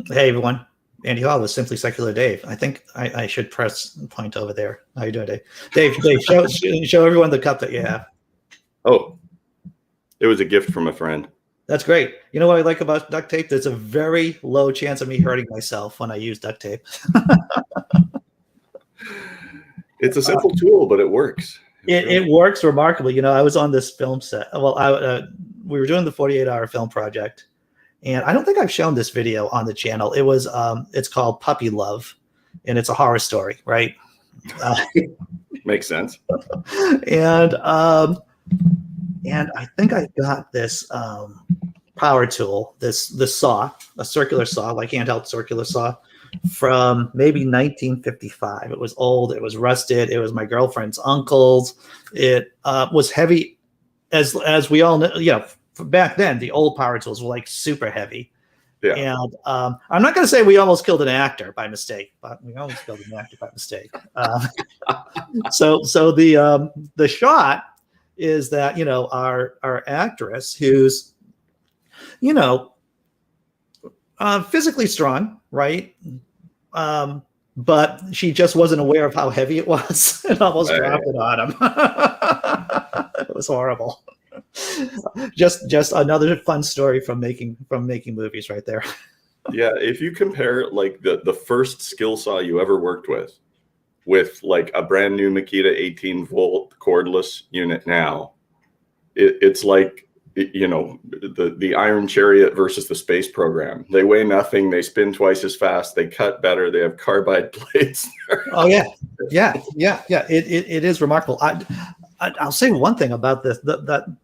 Hey everyone, Andy Hall with Simply Secular Dave. I think I should press point over there. How you doing, Dave? Dave, show everyone the cup that you have. Oh, it was a gift from a friend. That's great. You know what I like about duct tape? There's a very low chance of me hurting myself when I use duct tape. It's a simple tool, but it works. It works remarkably. You know, I was on this film set. Well, we were doing the 48-hour film project, and I don't think I've shown this video on the channel. It's called Puppy Love, and it's a horror story, right? Makes sense. And I think I got this power tool, this saw, a circular saw, like handheld circular saw, from maybe 1955. It was old. It was rusted. It was my girlfriend's uncle's. It was heavy, as we all know. You know, back then the old power tools were like super heavy. Yeah. And I'm not going to say we almost killed an actor by mistake, but we almost killed an actor by mistake. So the shot is that, you know, our actress, who's, you know, physically strong, right? But she just wasn't aware of how heavy it was and almost dropped it on him. It was horrible. Just another fun story from making movies right there. Yeah, if you compare like the first skill saw you ever worked with like a brand new Makita 18-volt cordless unit now, it's like, you know, the Iron Chariot versus the space program. They weigh nothing. They spin twice as fast. They cut better. They have carbide blades. Oh yeah. It is remarkable. I'll say one thing about this. The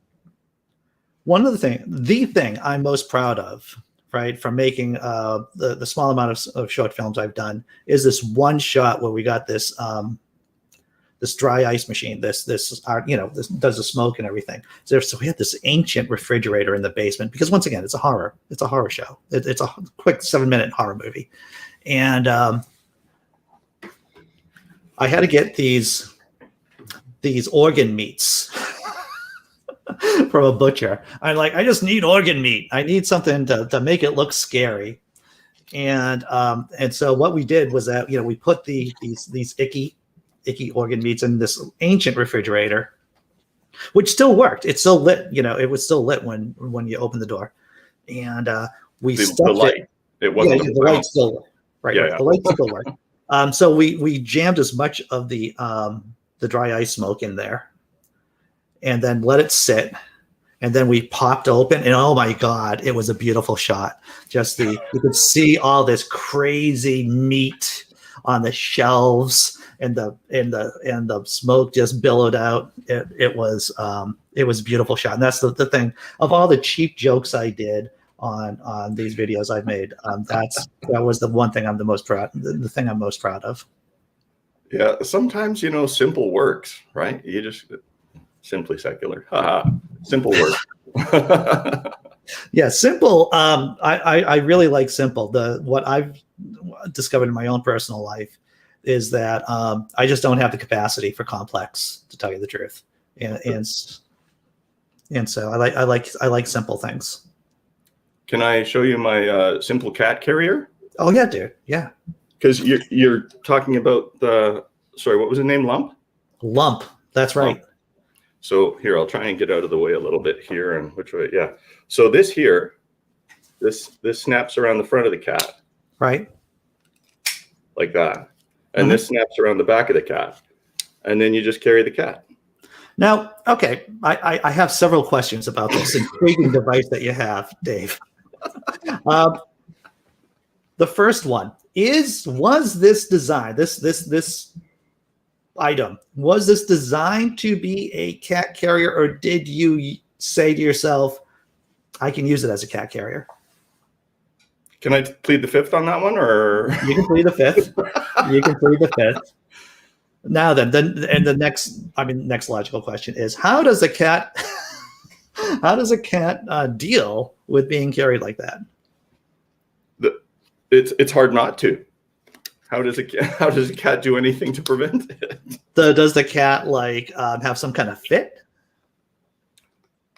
thing I'm most proud of, right, from making the small amount of short films I've done, is this one shot where we got this this dry ice machine, this you know, this does the smoke and everything. So we had this ancient refrigerator in the basement, because once again, it's a horror show. It's a quick 7-minute horror movie. And I had to get these organ meats from a butcher. I'm like, I just need organ meat. I need something to make it look scary. And so what we did was that, you know, we put these icky organ meats in this ancient refrigerator, which still worked. It still lit, you know, it was still lit when you opened the door. And we stuffed the light. It wasn't the light still lit. Right. Yeah. The light still worked. So we jammed as much of the dry ice smoke in there, and then let it sit. And then we popped open, and oh my God, it was a beautiful shot. You could see all this crazy meat on the shelves, and the smoke just billowed out. It was a beautiful shot. And that's the thing. Of all the cheap jokes I did on these videos I've made, that was the one thing I'm the most proud. The thing I'm most proud of. Yeah, sometimes, you know, simple works, right? You just simply secular. Simple work. Yeah, simple. I really like simple. What I've discovered in my own personal life is that I just don't have the capacity for complex, to tell you the truth. And so I like simple things. Can I show you my simple cat carrier? Oh yeah, dude. Yeah. Because you're talking about sorry, what was the name? Lump. That's right. Lump. So here, I'll try and get out of the way a little bit here. And which way? Yeah. So this here, this snaps around the front of the cat. Right. Like that. And this snaps around the back of the cat. And then you just carry the cat. Now, okay, I have several questions about this intriguing device that you have, Dave. The first one was this design, this item, was this designed to be a cat carrier, or did you say to yourself, I can use it as a cat carrier? Can I plead the fifth on that one, or? You can plead the fifth. You can plead the fifth. Now then, and the next logical question is, how does a cat deal with being carried like that? It's hard not to. How does a cat do anything to prevent it? Does the cat like have some kind of fit?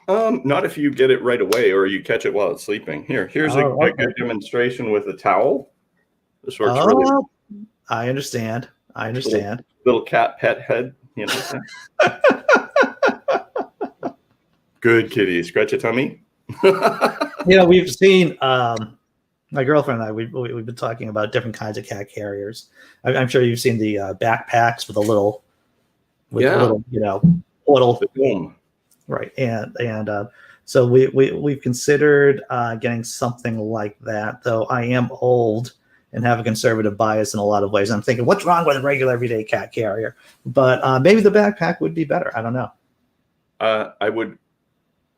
Not if you get it right away or you catch it while it's sleeping. Here's Oh, a okay. good demonstration with a towel. This works really Oh, I understand. I understand. little cat pet head. You know. Good kitty. Scratch a tummy. We've seen my girlfriend and I. We've been talking about different kinds of cat carriers. I'm sure you've seen the backpacks with a little, portal. The dome. Right, and so we've considered getting something like that. Though I am old and have a conservative bias in a lot of ways. I'm thinking, what's wrong with a regular everyday cat carrier? But maybe the backpack would be better. I don't know. I would.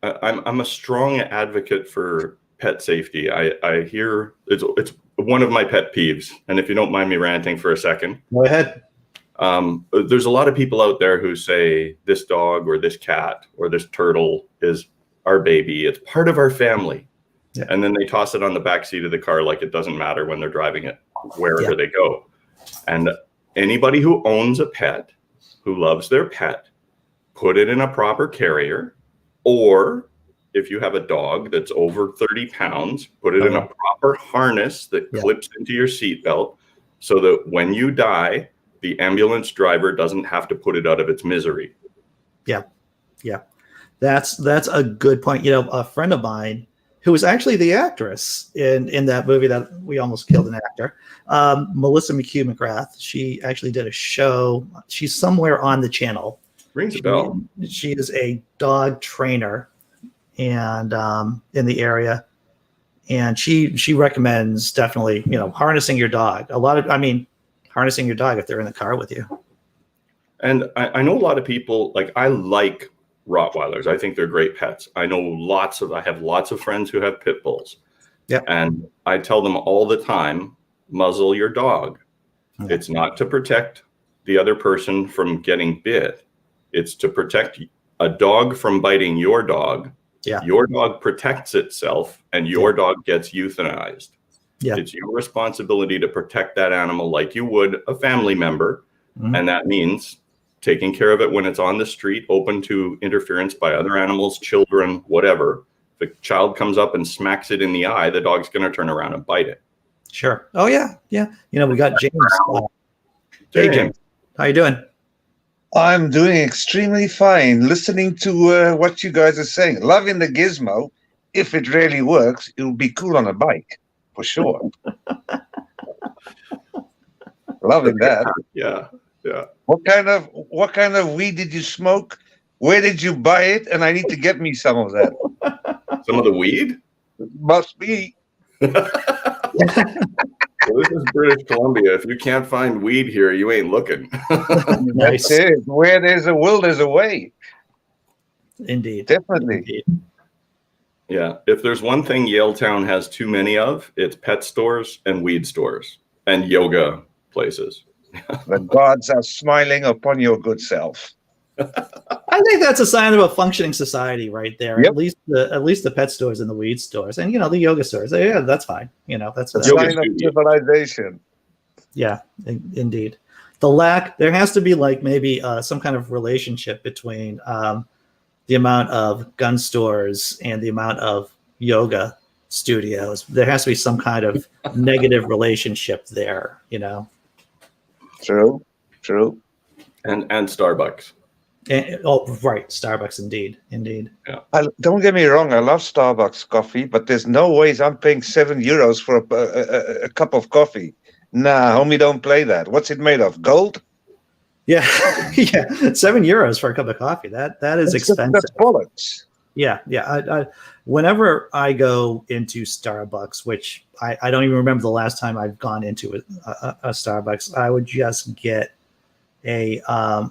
I'm a strong advocate for pet safety. I hear it's one of my pet peeves, and if you don't mind me ranting for a second, Go ahead. There's a lot of people out there who say this dog or this cat or this turtle is our baby. It's part of our family. Yeah. And then they toss it on the back seat of the car like it doesn't matter when they're driving it, wherever they go. And anybody who owns a pet, who loves their pet, put it in a proper carrier, or if you have a dog that's over 30 pounds, put it in a proper harness that clips into your seatbelt so that when you die, the ambulance driver doesn't have to put it out of its misery. Yeah. That's a good point. A friend of mine who was actually the actress in that movie that we almost killed an actor, Melissa McHugh-McGrath. She actually did a show. She's somewhere on the channel. Rings a bell. She is a dog trainer and in the area. And she recommends definitely, harnessing your dog. Harnessing your dog if they're in the car with you. And I know a lot of people, I like Rottweilers. I think they're great pets. I have lots of friends who have pit bulls. Yeah. And I tell them all the time, muzzle your dog. Yeah. It's not to protect the other person from getting bit. It's to protect a dog from biting your dog. Yeah. Your dog protects itself and your dog gets euthanized. Yeah. It's your responsibility to protect that animal like you would a family member. Mm-hmm. And that means taking care of it when it's on the street, open to interference by other animals, children, whatever. If a child comes up and smacks it in the eye, the dog's going to turn around and bite it. Sure. Oh, yeah. Yeah. We got James. Hey, James. How you doing? I'm doing extremely fine. Listening to what you guys are saying. Loving the gizmo. If it really works, it will be cool on a bike. For sure. Loving that. Yeah. What kind of weed did you smoke? Where did you buy it? And I need to get me some of that. Some of the weed? Must be. Well, this is British Columbia. If you can't find weed here, you ain't looking. Nice. That's it. Where there's a will, there's a way. Indeed. Definitely. Indeed. Yeah. If there's one thing Yaletown has too many of, it's pet stores and weed stores and yoga places. The gods are smiling upon your good self. I think that's a sign of a functioning society right there. Yep. At least the pet stores and the weed stores and the yoga stores. Yeah, that's fine. That's a sign of civilization. Yeah, indeed. There has to be maybe some kind of relationship between the amount of gun stores and the amount of yoga studios. There has to be some kind of negative relationship there, True. And Starbucks. Right. Starbucks, indeed. Yeah. Don't get me wrong. I love Starbucks coffee, but there's no ways I'm paying €7 for a cup of coffee. Nah, homie, don't play that. What's it made of? Gold? Yeah. Yeah. €7 for a cup of coffee. That is expensive. That's bollocks. Yeah. Whenever I go into Starbucks, which I don't even remember the last time I've gone into a Starbucks, I would just get a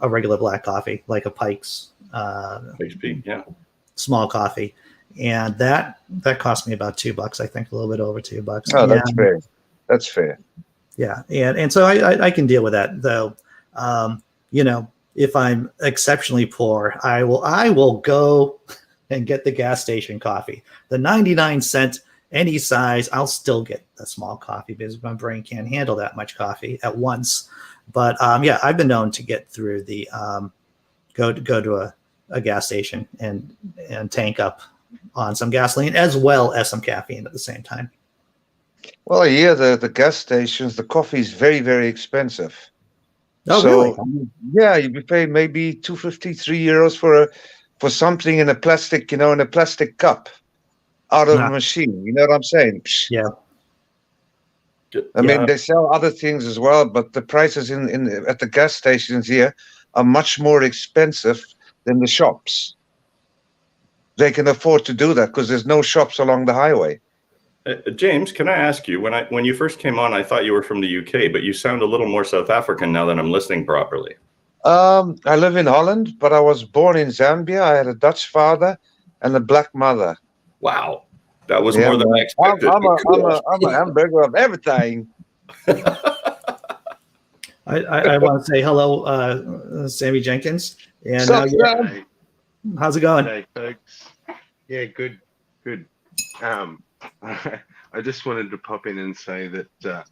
regular black coffee, like a Pike's HP, small coffee, and that cost me about $2, I think, a little bit over $2. Oh, that's fair. Yeah, and so I can deal with that, though. If I'm exceptionally poor, I will go and get the gas station coffee, the 99-cent, any size. I'll still get a small coffee because my brain can't handle that much coffee at once. But I've been known to get through the go to a gas station and tank up on some gasoline as well as some caffeine at the same time. Well, here the gas stations, the coffee is very, very expensive. Oh, So really? yeah, you pay maybe 250, €3 for something in a plastic, in a plastic cup out of Nah. a machine. You know what I'm saying? Psh. Yeah. I mean, they sell other things as well, but the prices at the gas stations here are much more expensive than the shops. They can afford to do that because there's no shops along the highway. James, can I ask you, when you first came on, I thought you were from the UK, but you sound a little more South African now that I'm listening properly. I live in Holland, but I was born in Zambia. I had a Dutch father and a black mother. Wow, that was Yeah, more than I man. expected. I'm a hamburger of everything. I want to say hello, Sammy Jenkins. And Sup, now Sam? Hey, how's it going? hey, folks. Yeah, good. I just wanted to pop in and say that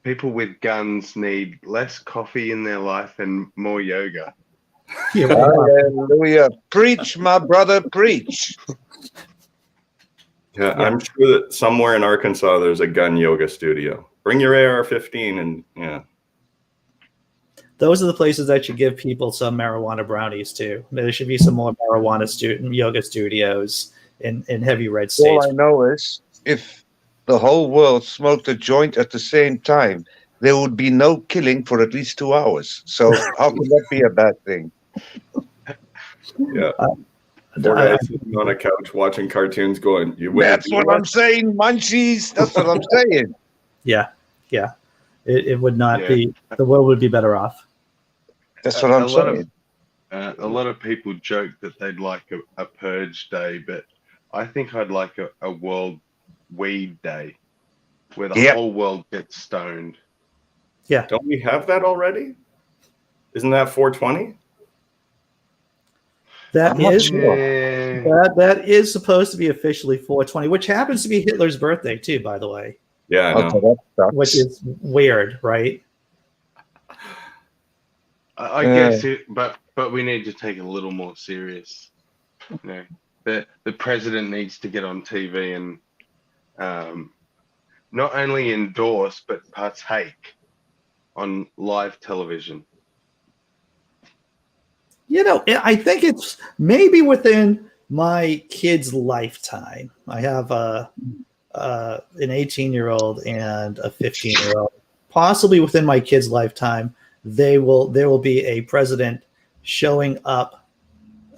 people with guns need less coffee in their life and more yoga. Yeah, well, Hallelujah. Preach, my brother, preach. Yeah, I'm sure that somewhere in Arkansas there's a gun yoga studio. Bring your AR-15 and yeah. those are the places that should give people some marijuana brownies too. There should be some more marijuana yoga studios in heavy red states. All I know is if the whole world smoked a joint at the same time, there would be no killing for at least 2 hours. So how can that be a bad thing? Yeah. Four guys sitting on a couch watching cartoons going, you win. That's what I'm saying, munchies. That's what I'm saying. Yeah. It would not Yeah. be, the world would be better off. That's what I'm A lot of- saying. A lot of people joke that they'd like a purge day, but I think I'd like a world weed day where the Yep. whole world gets stoned. Don't we have that already? Isn't that 420? That I'm not is sure. that is supposed to be officially 420, which happens to be Hitler's birthday too, by the way, Yeah, I know. Okay, that sucks. which is weird, right? I guess it, but we need to take it a little more serious. You know, the president needs to get on TV and not only endorse but partake on live television. I think it's maybe within my kid's lifetime. I have an 18-year-old and a 15-year-old. Possibly within my kid's lifetime, there will be a president showing up,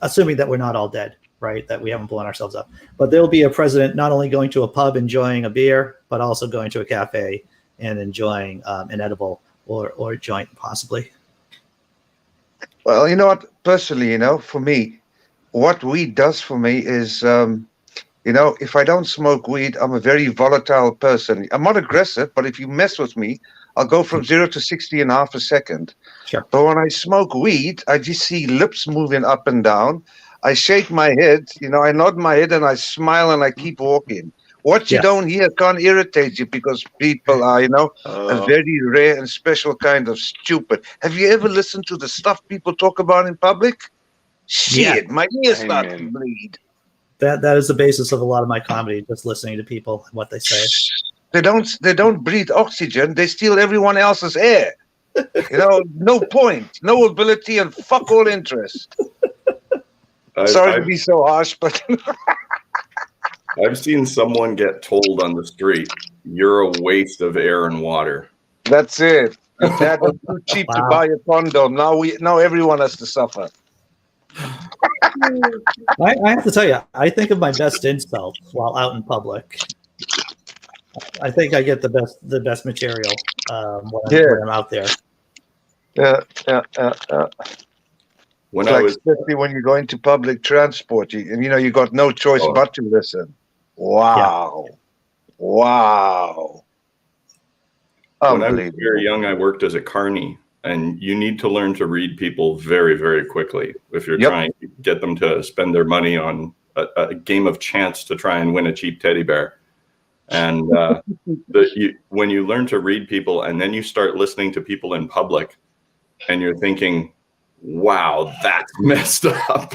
assuming that we're not all dead, right? That we haven't blown ourselves up. But there will be a president not only going to a pub enjoying a beer, but also going to a cafe and enjoying an edible or a joint, possibly. Well, you know what? Personally, for me, what weed does for me is, if I don't smoke weed, I'm a very volatile person. I'm not aggressive, but if you mess with me, I'll go from 0 to 60 in half a second. Sure. But when I smoke weed, I just see lips moving up and down. I shake my head, I nod my head and I smile and I keep walking. What you don't hear can't irritate you because people are, a very rare and special kind of stupid. Have you ever listened to the stuff people talk about in public? Shit, my ears start to bleed. That is the basis of a lot of my comedy, just listening to people and what they say. They don't breathe oxygen, they steal everyone else's air. No point, no ability, and fuck all interest. Sorry to be so harsh, but I've seen someone get told on the street, "You're a waste of air and water." that's it. Dad was too cheap to buy a condom. Now everyone has to suffer. I have to tell you, I think of my best insults while out in public. I think I get the best material when I'm out there. Yeah. When It's I like was especially when you go into public transport, you got no choice but to listen. Wow. Wow. when I was very young, I worked as a carny, and you need to learn to read people very, very quickly if you're trying to get them to spend their money on a game of chance to try and win a cheap teddy bear. And when you learn to read people and then you start listening to people in public and you're thinking, wow, that's messed up.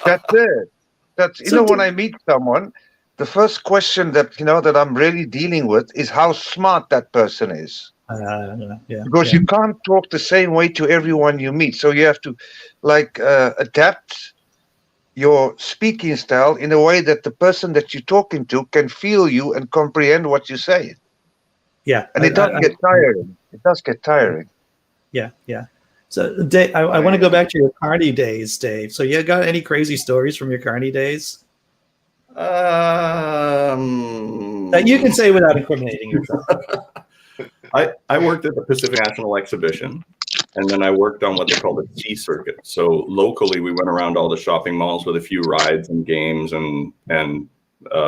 That's it. That's when I meet someone, the first question that that I'm really dealing with is how smart that person is. Yeah. Because you can't talk the same way to everyone you meet, so you have to adapt your speaking style in a way that the person that you're talking to can feel you and comprehend what you're saying. Yeah, and it does get tiring. It does get tiring. Yeah. So, Dave, I want to go back to your carny days, Dave. So, you got any crazy stories from your carny days that you can say without incriminating yourself? I worked at the Pacific National Exhibition, and then I worked on what they call the Sea Circuit. So locally, we went around all the shopping malls with a few rides and games and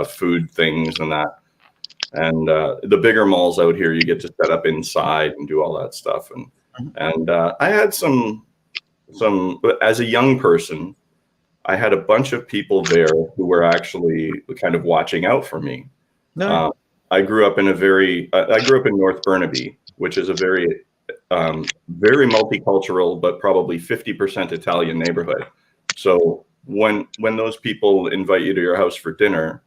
food things and that. And the bigger malls out here, you get to set up inside and do all that stuff. And I had some as a young person, I had a bunch of people there who were actually kind of watching out for me. No. I grew up in North Burnaby, which is a very multicultural, but probably 50% Italian neighborhood. So when those people invite you to your house for dinner,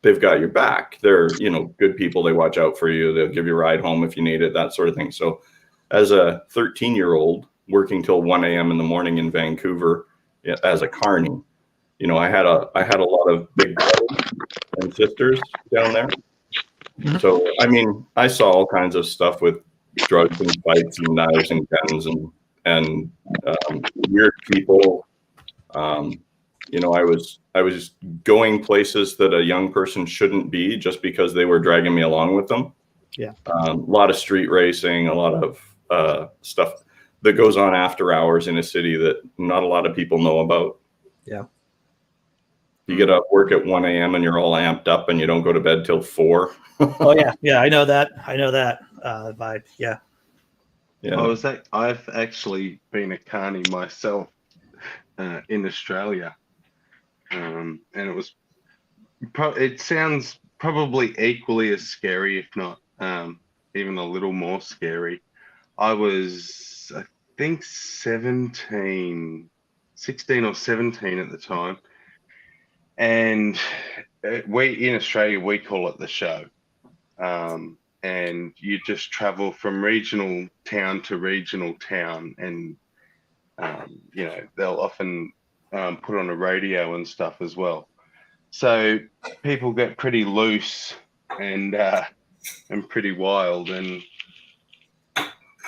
they've got your back. They're, good people. They watch out for you. They'll give you a ride home if you need it, that sort of thing. So as a 13-year-old working till 1 a.m. in the morning in Vancouver as a carny, I had a lot of big brothers and sisters down there. Mm-hmm. So, I saw all kinds of stuff with drugs and fights and knives and guns and weird people. I was going places that a young person shouldn't be just because they were dragging me along with them. Yeah. A lot of street racing, a lot of stuff that goes on after hours in a city that not a lot of people know about. Yeah. You get up work at 1 a.m. and you're all amped up and you don't go to bed till 4. Oh yeah. Yeah. I know that vibe. Yeah. Yeah. I've actually been a carny myself in Australia. And it sounds probably equally as scary, if not even a little more scary. I was, I think 16 or 17 at the time. And in Australia, we call it the show. And you just travel from regional town to regional town. And, they'll often put on a radio and stuff as well. So people get pretty loose and pretty wild. And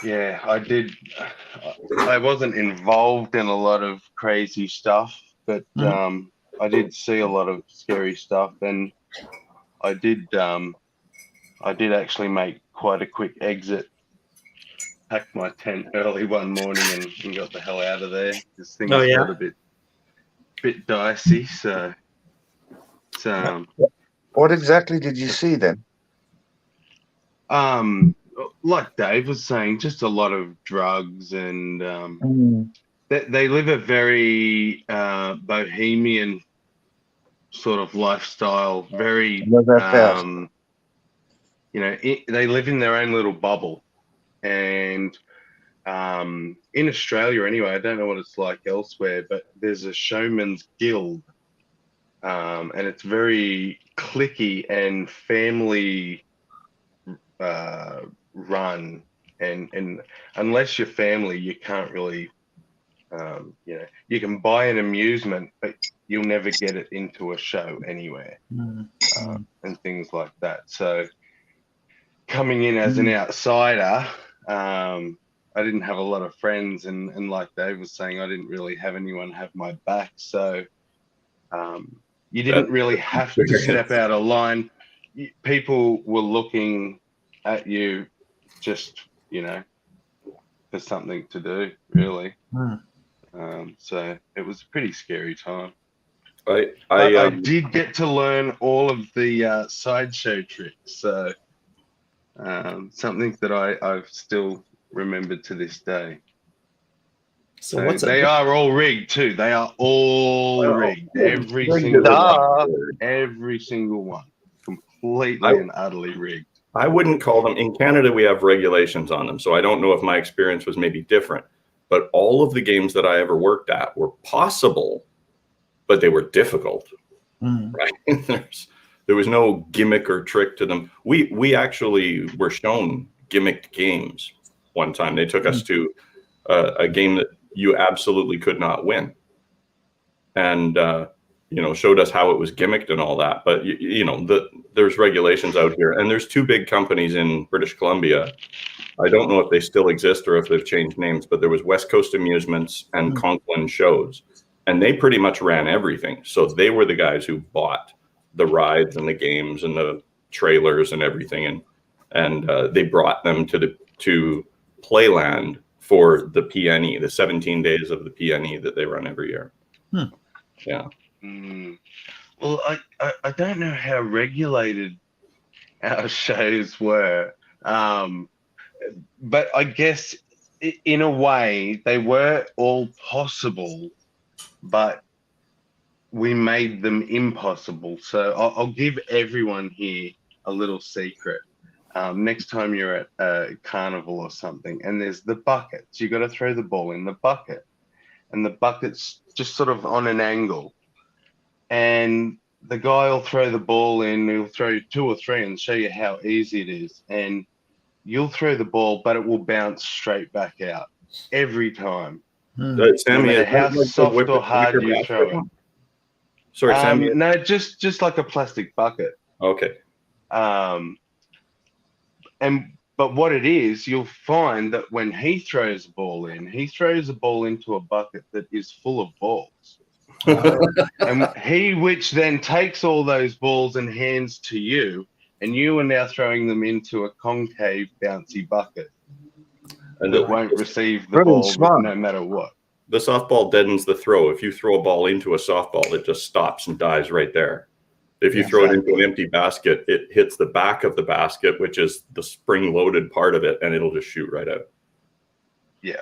yeah, I wasn't involved in a lot of crazy stuff, but I did see a lot of scary stuff, and I did actually make quite a quick exit. Packed my tent early one morning and got the hell out of there. This thing got a bit dicey. So what exactly did you see then? Like Dave was saying, just a lot of drugs and they live a very bohemian sort of lifestyle. Very they live in their own little bubble. And in Australia anyway, I don't know what it's like elsewhere, but there's a showman's guild, and it's very cliquey and family run, and unless you're family, you can't really you can buy an amusement, but you'll never get it into a show anywhere, and things like that. So coming in as an outsider, I didn't have a lot of friends, and like Dave was saying, I didn't really have anyone have my back. So you didn't really have to step out of line. People were looking at you just, for something to do, really. So it was a pretty scary time. I did get to learn all of the sideshow tricks. So something that I've still remembered to this day. So they are all rigged too. They are all rigged. Every single one. Completely and utterly rigged. I wouldn't call them. In Canada, we have regulations on them. So I don't know if my experience was maybe different. but all of the games that I ever worked at were possible, but they were difficult. Right? There was no gimmick or trick to them. We actually were shown gimmicked games one time. They took us to a game that you absolutely could not win, and showed us how it was gimmicked and all that. But there's regulations out here, and there's two big companies in British Columbia. I don't know if they still exist or if they've changed names, but there was West Coast Amusements and Conklin Shows, and they pretty much ran everything. So they were the guys who bought the rides and the games and the trailers and everything, and they brought them to Playland for the PNE, the 17 days of the PNE that they run every year. Yeah. Well, I don't know how regulated our shows were, but I guess in a way they were all possible, but we made them impossible. So I'll give everyone here a little secret. Next time you're at a carnival or something, and there's the buckets, you got to throw the ball in the bucket, and the bucket's just sort of on an angle, and the guy will throw the ball in. He'll throw 2 or 3 and show you how easy it is, and you'll throw the ball, but it will bounce straight back out every time. Sammy, no matter how soft or hard you throw it. Sorry, Sammy. No, just like a plastic bucket. Okay. But what it is, you'll find that when he throws a ball in, he throws a ball into a bucket that is full of balls. And which then takes all those balls and hands to you, and you are now throwing them into a concave, bouncy bucket And that won't receive the ball no matter what. The softball deadens the throw. If you throw a ball into a softball, it just stops and dies right there. If you throw it into an empty basket, it hits the back of the basket, which is the spring-loaded part of it, and it'll just shoot right out. Yeah.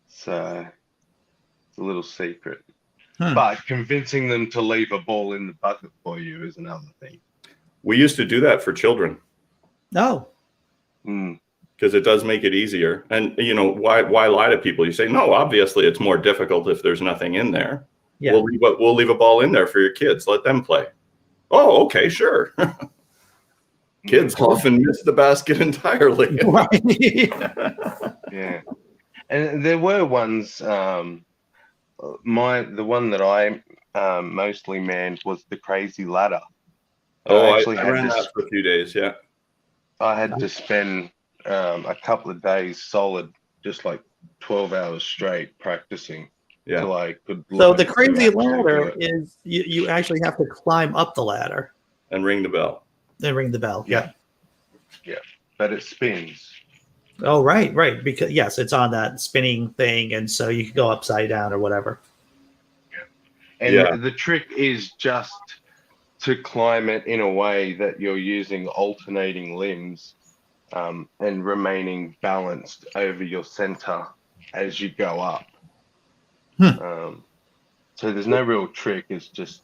So it's a little secret. But convincing them to leave a ball in the bucket for you is another thing. We used to do that for children. No. Because it does make it easier. And, why lie to people? You say, no, obviously it's more difficult if there's nothing in there. Yeah. We'll leave a ball in there for your kids. Let them play. Oh, okay, sure. Kids often miss the basket entirely. Right. Yeah. And there were ones, the one that I mostly manned was the Crazy Ladder. I ran that for a few days, yeah. I had to spend a couple of days solid, just like 12 hours straight practicing. Yeah. Till I could. So the Crazy Ladder is you actually have to climb up the ladder and ring the bell. Then ring the bell. Yeah. But it spins. Oh, right. Because yes, it's on that spinning thing, and so you can go upside down or whatever. And the trick is just to climb it in a way that you're using alternating limbs and remaining balanced over your center as you go up. So there's no real trick. It's just,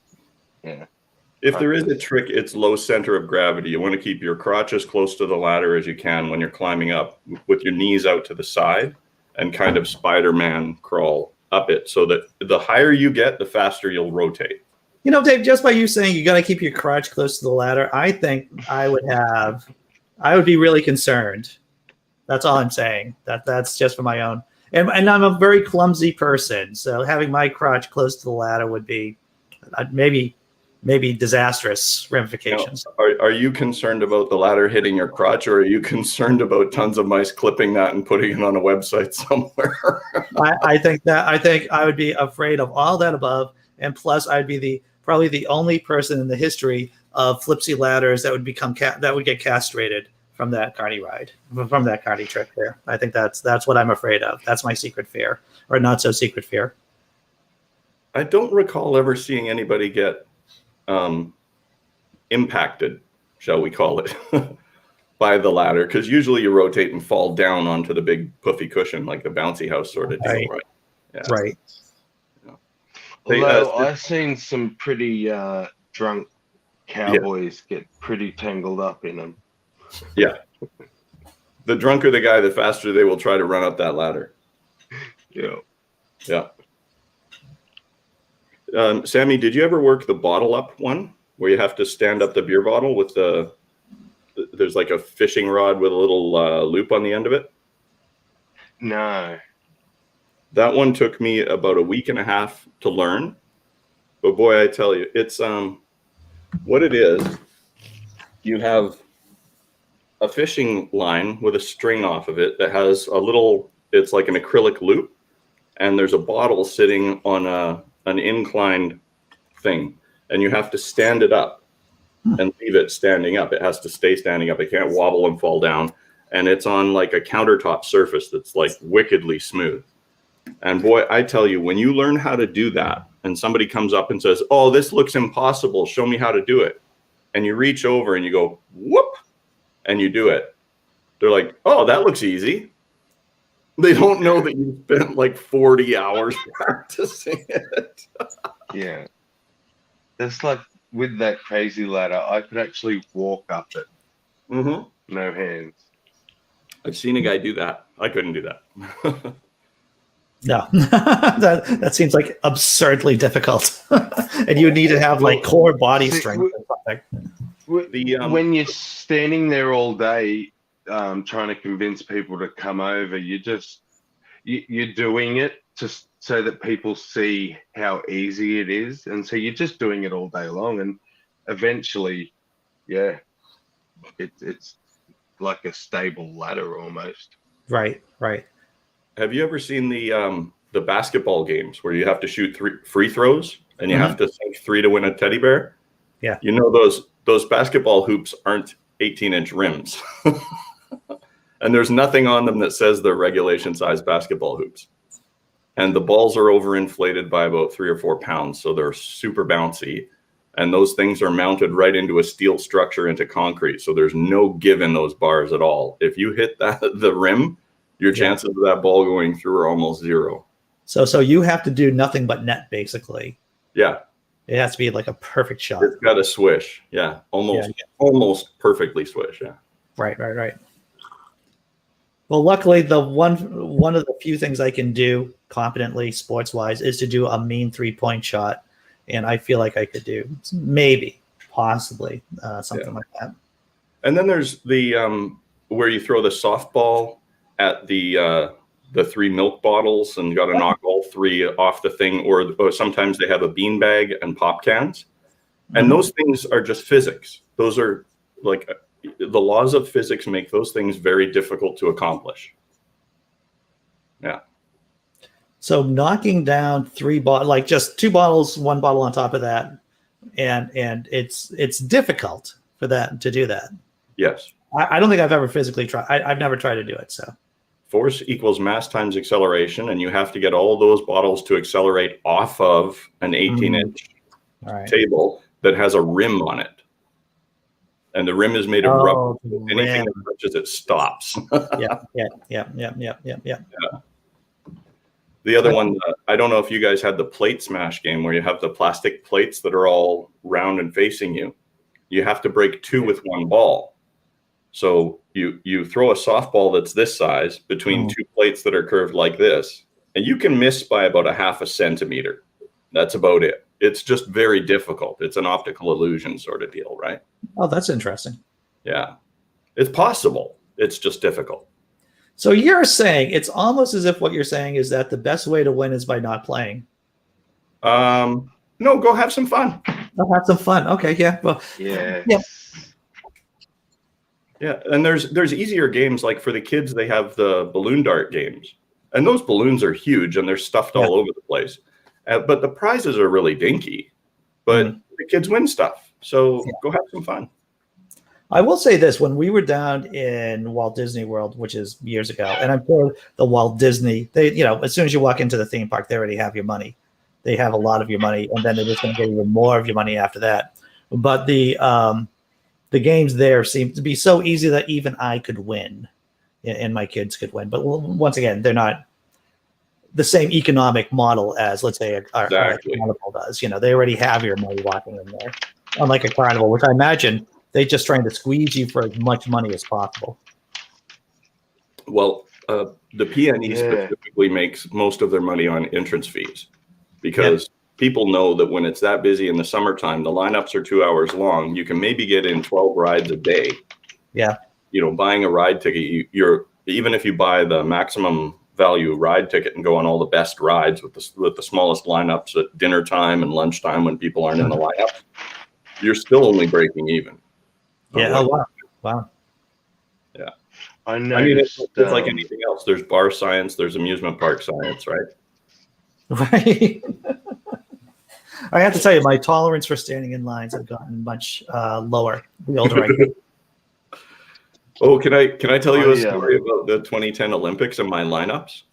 If there is a trick, it's low center of gravity. You want to keep your crotch as close to the ladder as you can when you're climbing up, with your knees out to the side and kind of Spider-Man crawl up it, so that the higher you get, the faster you'll rotate. Dave, just by you saying you got to keep your crotch close to the ladder, I think I would be really concerned. That's all I'm saying. That's just for my own. And I'm a very clumsy person, so having my crotch close to the ladder would be maybe disastrous ramifications. Are you concerned about the ladder hitting your crotch, or are you concerned about tons of mice clipping that and putting it on a website somewhere? I think I would be afraid of all that above, and plus I'd be probably the only person in the history of Flipsy ladders that would get castrated from that carny ride, from that carny trick there. I think that's what I'm afraid of. That's my secret fear, or not so secret fear. I don't recall ever seeing anybody get impacted, shall we call it, by the ladder, because usually you rotate and fall down onto the big puffy cushion like the bouncy house sort of deal, right? Yeah. Right. Although I've seen some pretty drunk cowboys get pretty tangled up in them. Yeah. the drunker the guy, the faster they will try to run up that ladder. Yeah. Yeah. Sammy, did you ever work the bottle up one where you have to stand up the beer bottle with there's like a fishing rod with a little loop on the end of it? No. That one took me about a week and a half to learn. But boy, I tell you, it's what it is. You have a fishing line with a string off of it that has a little, it's like an acrylic loop, and there's a bottle sitting on an inclined thing, and you have to stand it up and leave it standing up. It has to stay standing up. It can't wobble and fall down. And it's on like a countertop surface that's like wickedly smooth. And boy, I tell you, when you learn how to do that and somebody comes up and says, oh, this looks impossible, show me how to do it. And you reach over and you go, whoop, and you do it. They're like, oh, that looks easy. They don't know that you spent like 40 hours practicing it. Yeah. It's like with that crazy ladder, I could actually walk up it. Mm-hmm. No hands. I've seen a guy do that. I couldn't do that. No, that seems like absurdly difficult, and you need to have like core body strength or something. When you're standing there all day trying to convince people to come over, you're doing it just so that people see how easy it is, and so you're just doing it all day long, and eventually, yeah, it's like a stable ladder almost. Right. Have you ever seen the basketball games where you have to shoot 3 free throws and you have to sink 3 to win a teddy bear? Yeah. You know, those basketball hoops aren't 18-inch rims. And there's nothing on them that says they're regulation size basketball hoops. And the balls are overinflated by about 3 or 4 pounds. So they're super bouncy. And those things are mounted right into a steel structure into concrete. So there's no give in those bars at all. If you hit the rim, your chances of that ball going through are almost zero. So you have to do nothing but net, basically. Yeah. It has to be like a perfect shot. It's got to swish. Yeah. Almost perfectly swish. Yeah. Right. Well, luckily, the one of the few things I can do competently, sports-wise, is to do a mean 3-point shot, and I feel like I could do possibly something like that. And then there's the where you throw the softball at the 3 milk bottles and you got to knock all 3 off the thing, or sometimes they have a bean bag and pop cans, and those things are just physics. Those are like the laws of physics make those things very difficult to accomplish. Yeah. So knocking down 3 bottles, like just 2 bottles, 1 bottle on top of that, and it's difficult for that to do that. Yes. I don't think I've ever physically tried. I've never tried to do it. So force equals mass times acceleration, and you have to get all those bottles to accelerate off of an 18-inch table that has a rim on it. And the rim is made of rubber. Anything that touches it stops. Yeah. The other one, I don't know if you guys had the plate smash game where you have the plastic plates that are all round and facing you. You have to break 2 with 1 ball. So you throw a softball that's this size between 2 plates that are curved like this, and you can miss by about a half a centimeter. That's about it. It's just very difficult. It's an optical illusion sort of deal, right? Oh, that's interesting. Yeah. It's possible. It's just difficult. So you're saying it's almost as if what you're saying is that the best way to win is by not playing. No, go have some fun. I'll have some fun. Okay, yeah. Well, yeah. Yeah, and there's easier games, like for the kids, they have the balloon dart games. And those balloons are huge and they're stuffed all over the place. But the prizes are really dinky. But the kids win stuff. So go have some fun. I will say this, when we were down in Walt Disney World, which is years ago, and I'm sure the Walt Disney, they, as soon as you walk into the theme park, they already have your money. They have a lot of your money, and then they're just going to get even more of your money after that. But the games there seem to be so easy that even I could win, and my kids could win. But once again, they're not the same economic model as, let's say, our carnival does. They already have your money walking in there, unlike a carnival, which I imagine they're just trying to squeeze you for as much money as possible. Well, the PNE Yeah. specifically makes most of their money on entrance fees because people know that when it's that busy in the summertime, the lineups are 2 hours long. You can maybe get in 12 rides a day. Yeah. You know, buying a ride ticket, you're even if you buy the maximum value ride ticket and go on all the best rides with the smallest lineups at dinner time and lunchtime when people aren't in the lineup, you're still only breaking even. Yeah. Oh, wow. Wow. I I mean, noticed. it's like anything else. There's bar science, there's amusement park science, right? Right. I have to tell you, my tolerance for standing in lines have gotten much lower the older I get. Oh, can I tell you Oh, a yeah. story about the 2010 Olympics and my lineups?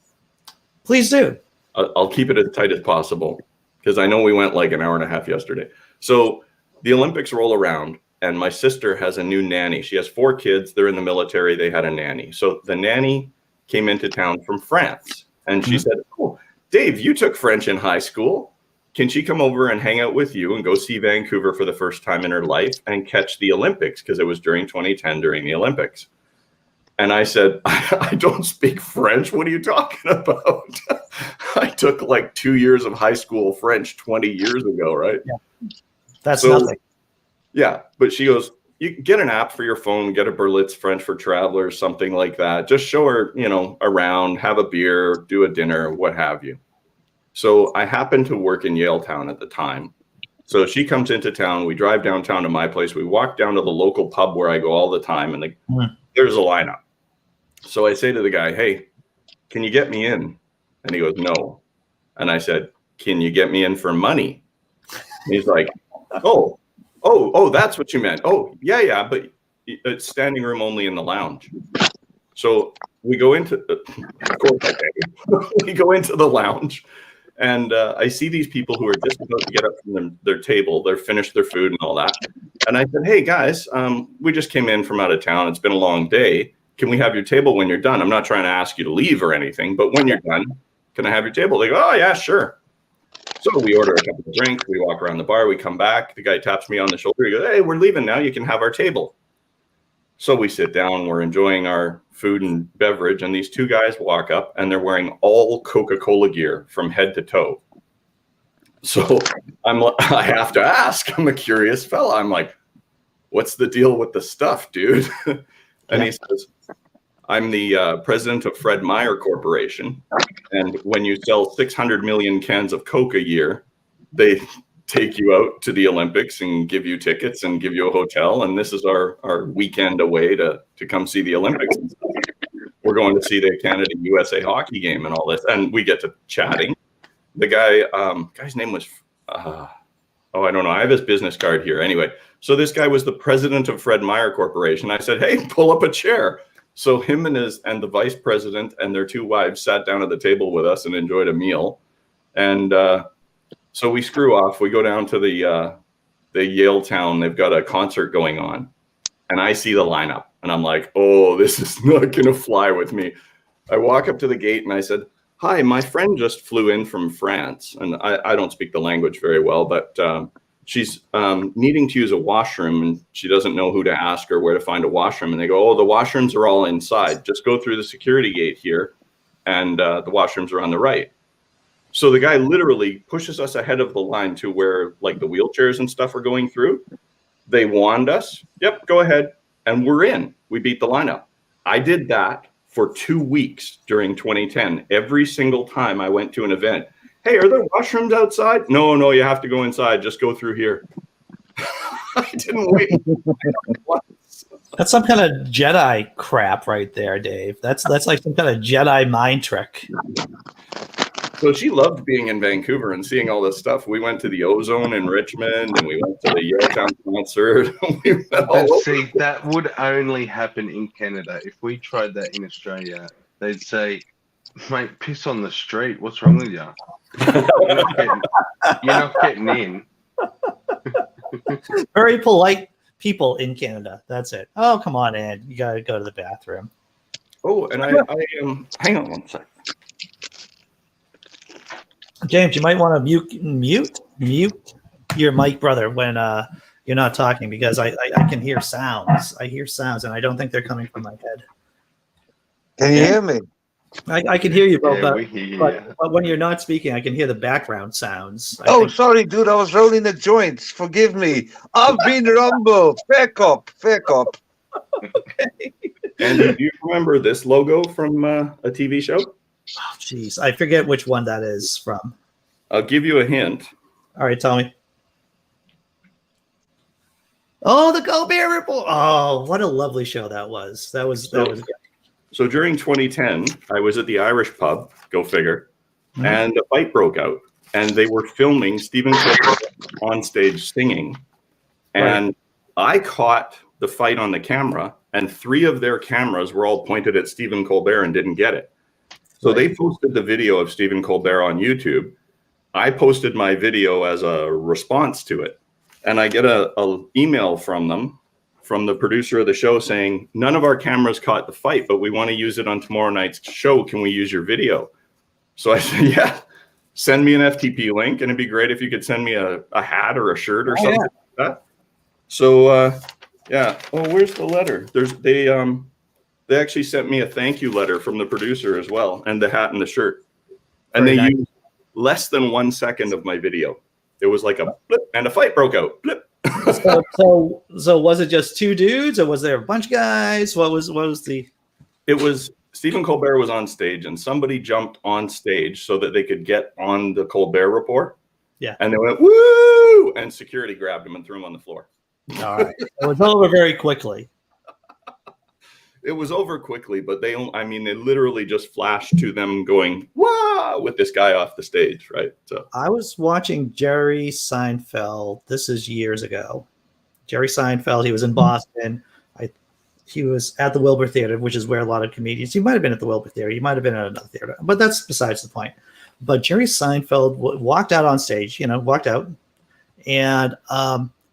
Please do. I'll keep it as tight as possible because I know we went like an hour and a half yesterday. So the Olympics roll around and my sister has a new nanny. She has 4 kids. They're in the military. They had a nanny. So the nanny came into town from France and she said, "Oh, Dave, you took French in high school. Can she come over and hang out with you and go see Vancouver for the first time in her life and catch the Olympics?" Because it was during 2010 during the Olympics. And I said, I don't speak French. What are you talking about? I took like 2 years of high school French 20 years ago, right? That's So- nothing. Yeah, but she goes, you get an app for your phone, get a Berlitz French for Travelers, something like that. Just show her, you know, around, have a beer, do a dinner, what have you. So I happened to work in Yaletown at the time. So she comes into town. We drive downtown to my place. We walk down to the local pub where I go all the time, and there's a lineup. So I say to the guy, "Hey, can you get me in?" And he goes, "No." And I said, "Can you get me in for money?" And he's like, Oh, that's what you meant. Oh, yeah, but it's standing room only in the lounge. So we go into, of course I can. We go into the lounge, and I see these people who are just about to get up from their table. They're finished their food and all that. And I said, "Hey guys, we just came in from out of town. It's been a long day. Can we have your table when you're done? I'm not trying to ask you to leave or anything, but when you're done, can I have your table?" They go, "Oh yeah, sure." So we order a couple of drinks, we walk around the bar, we come back, the guy taps me on the shoulder, he goes, "Hey, we're leaving now, you can have our table." So we sit down, we're enjoying our food and beverage, and these 2 guys walk up and they're wearing all Coca-Cola gear from head to toe. So I have to ask, I'm a curious fella. I'm like, "What's the deal with the stuff, dude?" And he says, "I'm the president of Fred Meyer Corporation. And when you sell 600 million cans of Coke a year, they take you out to the Olympics and give you tickets and give you a hotel. And this is our weekend away to come see the Olympics. And stuff. We're going to see the Canada-USA hockey game and all this." And we get to chatting. The guy's name was, I don't know. I have his business card here. Anyway, so this guy was the president of Fred Meyer Corporation. I said, "Hey, pull up a chair." So him and the vice president and their 2 wives sat down at the table with us and enjoyed a meal. And so we screw off. We go down to the Yaletown. They've got a concert going on. And I see the lineup. And I'm like, "Oh, this is not going to fly with me." I walk up to the gate and I said, "Hi, my friend just flew in from France." And I don't speak the language very well, but she's needing to use a washroom and she doesn't know who to ask or where to find a washroom. And they go, "Oh, the washrooms are all inside. Just go through the security gate here and the washrooms are on the right." So the guy literally pushes us ahead of the line to where like the wheelchairs and stuff are going through. They wand us. "Yep, go ahead." And we're in. We beat the lineup. I did that for 2 weeks during 2010. Every single time I went to an event, "Hey, are there washrooms outside?" No, you have to go inside. Just go through here." I didn't wait. That's some kind of Jedi crap right there, Dave. That's like some kind of Jedi mind trick. So she loved being in Vancouver and seeing all this stuff. We went to the Ozone in Richmond and we went to the Yaletown concert. We went all But over. see, that would only happen in Canada. If we tried that in Australia, they'd say, "Mate, piss on the street. What's wrong with you? You're not getting in." Very polite people in Canada. That's it. "Oh, come on, Ed. You got to go to the bathroom." Oh, and I hang on one sec. James, you might want to mute your mic, brother, when you're not talking, because I can hear sounds. I hear sounds, and I don't think they're coming from my head. Can you hear me? I can hear you, Bo, Yeah, we hear you. but when you're not speaking, I can hear the background sounds. I Oh, think- sorry, dude. I was rolling the joints. Forgive me. I've been rumbled. Fair cop. Fair cop. And do you remember this logo from a TV show? Oh, jeez, I forget which one that is from. I'll give you a hint. All right, tell me. Oh, the Colbert Report. Oh, what a lovely show that was. That was good. So during 2010, I was at the Irish pub, go figure, Mhm. and a fight broke out. And they were filming Stephen Colbert on stage singing. And I caught the fight on the camera, and 3 of their cameras were all pointed at Stephen Colbert and didn't get it. So they posted the video of Stephen Colbert on YouTube. I posted my video as a response to it. And I get a email from them, from the producer of the show, saying, none of our cameras caught the fight, but we want to use it on tomorrow night's show. Can we use your video? So I said, yeah, send me an FTP link, and it'd be great if you could send me a hat or a shirt or something like that. So, yeah. Oh, where's the letter? They actually sent me a thank you letter from the producer as well, and the hat and the shirt. And Very they nice. used less than 1 second of my video. It was like a blip, and a fight broke out. Blip. So was it just 2 dudes, or was there a bunch of guys? What was the? It was Stephen Colbert was on stage, and somebody jumped on stage so that they could get on the Colbert Report. Yeah. And they went, woo! And security grabbed him and threw him on the floor. All right, it was over very quickly. It was over quickly, but they literally just flashed to them going, "Wah!" with this guy off the stage, right? So I was watching Jerry Seinfeld. This is years ago. Jerry Seinfeld. He was in Boston. He was at the Wilbur Theater, which is where a lot of comedians. He might have been at the Wilbur Theater. He might have been at another theater, but that's besides the point. But Jerry Seinfeld walked out on stage. Walked out, and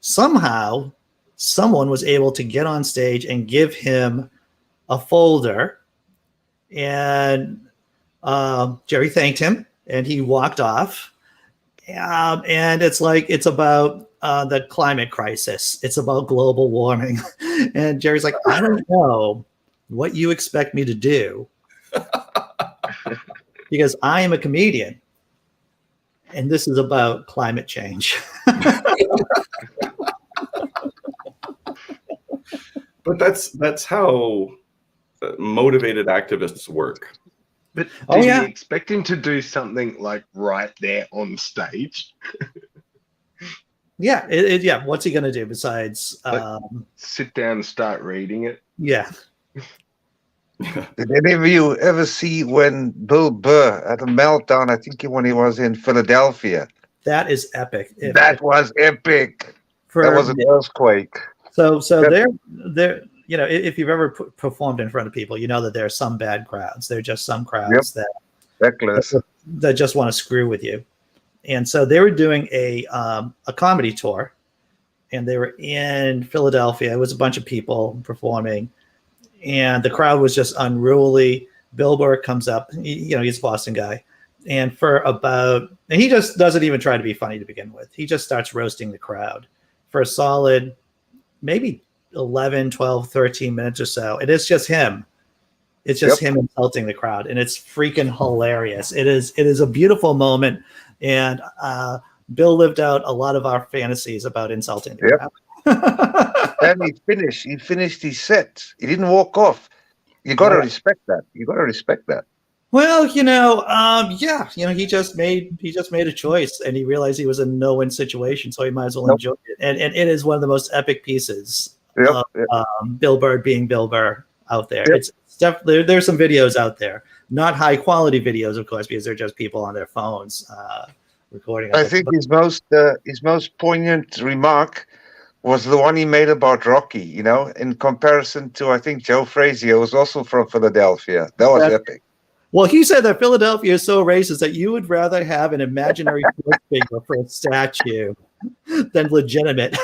somehow someone was able to get on stage and give him a folder, and Jerry thanked him, and he walked off. And it's about the climate crisis. It's about global warming. And Jerry's like, I don't know what you expect me to do, because I am a comedian, and this is about climate change. but that's how motivated activists work. But Oh, did yeah. you expect him to do something like right there on stage? Yeah, yeah. What's he gonna do besides? Sit down and start reading it? Yeah. Did any of you ever see when Bill Burr had a meltdown? I think when he was in Philadelphia. That is epic. That was epic. That was an earthquake. So Yep. they're if you've ever performed in front of people, you know that there are some bad crowds. There are just some crowds Reckless. that just want to screw with you. And so they were doing a comedy tour, and they were in Philadelphia. It was a bunch of people performing, and the crowd was just unruly. Bill Burr comes up, he's a Boston guy, and he just doesn't even try to be funny to begin with. He just starts roasting the crowd for a solid maybe 11, 12, 13 minutes or so. And it's just him. It's just him insulting the crowd, and it's freaking hilarious. It is a beautiful moment, and Bill lived out a lot of our fantasies about insulting the crowd. And he finished his set. He didn't walk off. You got to respect that. Well, he just made a choice, and he realized he was in a no-win situation, so he might as well enjoy it. And it is one of the most epic pieces of Bill Burr being Bill Burr out there. Yep. It's definitely there's some videos out there, not high quality videos, of course, because they're just people on their phones recording. I think his most poignant remark was the one he made about Rocky. In comparison to, I think, Joe Frazier was also from Philadelphia. That was epic. Well, he said that Philadelphia is so racist that you would rather have an imaginary sports figure for a statue than a legitimate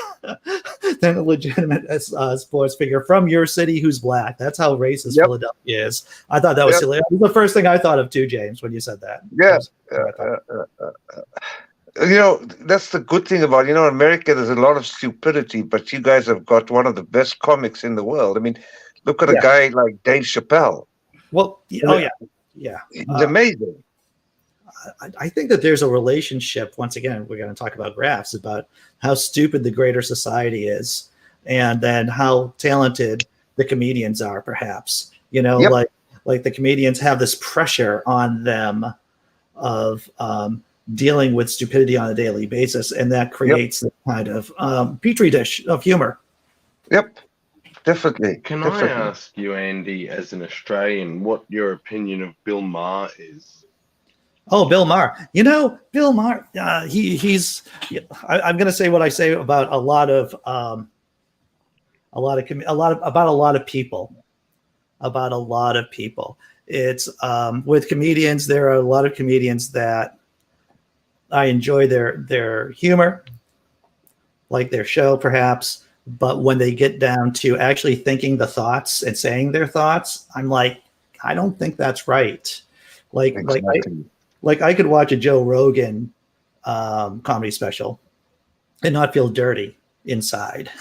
sports figure from your city who's black. That's how racist Philadelphia is. I thought that was hilarious. It was the first thing I thought of too, James, when you said that. Yeah. That's the good thing about, in America, there's a lot of stupidity, but you guys have got one of the best comics in the world. I mean, look at a guy like Dave Chappelle. Well, oh yeah, yeah. He's amazing. I think that there's a relationship. Once again, we're going to talk about graphs, about how stupid the greater society is, and then how talented the comedians are. Perhaps Yep. like the comedians have this pressure on them of dealing with stupidity on a daily basis, and that creates this kind of petri dish of humor. Yep. Definitely. Can Definitely. I ask you, Andy, as an Australian, what your opinion of Bill Maher is? Oh, Bill Maher. Bill Maher. He's. I'm going to say what I say about a lot of people. About a lot of people. It's with comedians. There are a lot of comedians that I enjoy their humor, like their show, perhaps. But when they get down to actually thinking the thoughts and saying their thoughts, I'm like, I don't think that's right. Exactly. Like I could watch a Joe Rogan comedy special and not feel dirty inside.